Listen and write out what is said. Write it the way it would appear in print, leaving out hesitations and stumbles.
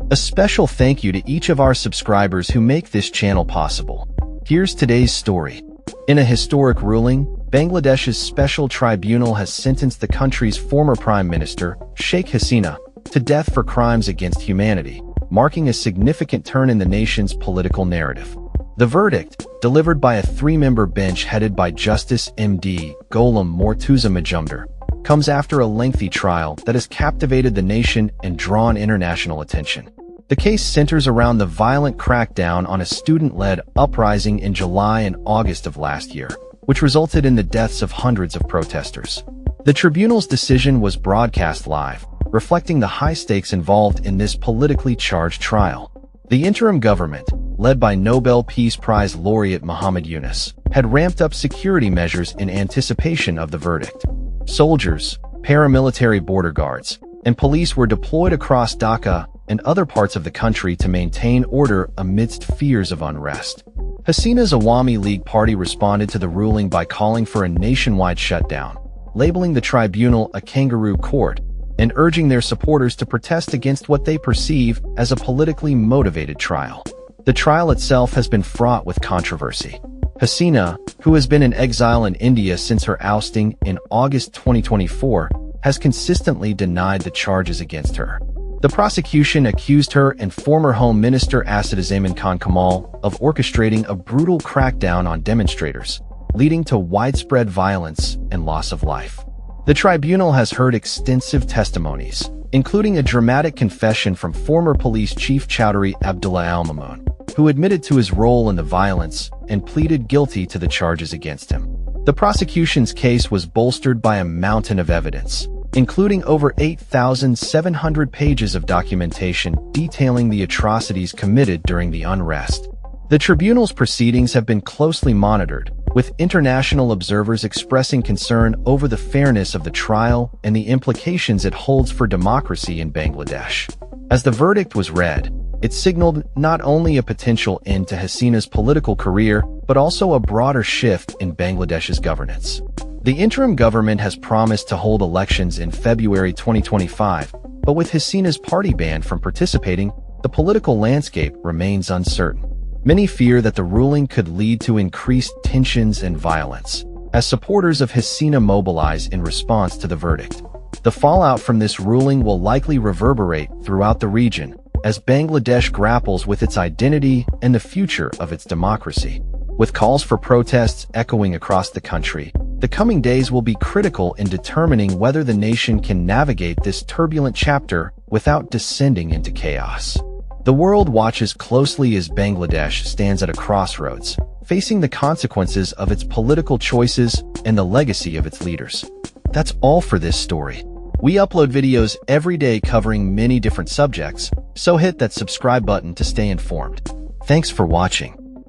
A special thank you to each of our subscribers who make this channel possible. Here's today's story. In a historic ruling, Bangladesh's special tribunal has sentenced the country's former Prime Minister, Sheikh Hasina, to death for crimes against humanity, marking a significant turn in the nation's political narrative. The verdict, delivered by a three-member bench headed by Justice M.D. Ghulam Mortuza Majumdar, comes after a lengthy trial that has captivated the nation and drawn international attention. The case centers around the violent crackdown on a student-led uprising in July and August of last year, which resulted in the deaths of hundreds of protesters. The tribunal's decision was broadcast live, reflecting the high stakes involved in this politically charged trial. The interim government, led by Nobel Peace Prize laureate Muhammad Yunus, had ramped up security measures in anticipation of the verdict. Soldiers, paramilitary border guards, and police were deployed across Dhaka and other parts of the country to maintain order amidst fears of unrest. Hasina's Awami League party responded to the ruling by calling for a nationwide shutdown, labeling the tribunal a kangaroo court, and urging their supporters to protest against what they perceive as a politically motivated trial. The trial itself has been fraught with controversy. Hasina, who has been in exile in India since her ousting in August 2024, has consistently denied the charges against her. The prosecution accused her and former Home Minister Asaduzzaman Khan Kamal of orchestrating a brutal crackdown on demonstrators, leading to widespread violence and loss of life. The tribunal has heard extensive testimonies, including a dramatic confession from former police chief Chowdhury Abdullah Al-Mamun, who admitted to his role in the violence and pleaded guilty to the charges against him. The prosecution's case was bolstered by a mountain of evidence, including over 8,700 pages of documentation detailing the atrocities committed during the unrest. The tribunal's proceedings have been closely monitored, with international observers expressing concern over the fairness of the trial and the implications it holds for democracy in Bangladesh. As the verdict was read, it signaled not only a potential end to Hasina's political career, but also a broader shift in Bangladesh's governance. The interim government has promised to hold elections in February 2025, but with Hasina's party banned from participating, the political landscape remains uncertain. Many fear that the ruling could lead to increased tensions and violence, as supporters of Hasina mobilize in response to the verdict. The fallout from this ruling will likely reverberate throughout the region, as Bangladesh grapples with its identity and the future of its democracy. With calls for protests echoing across the country, the coming days will be critical in determining whether the nation can navigate this turbulent chapter without descending into chaos. The world watches closely as Bangladesh stands at a crossroads, facing the consequences of its political choices and the legacy of its leaders. That's all for this story. We upload videos every day covering many different subjects, so hit that subscribe button to stay informed. Thanks for watching.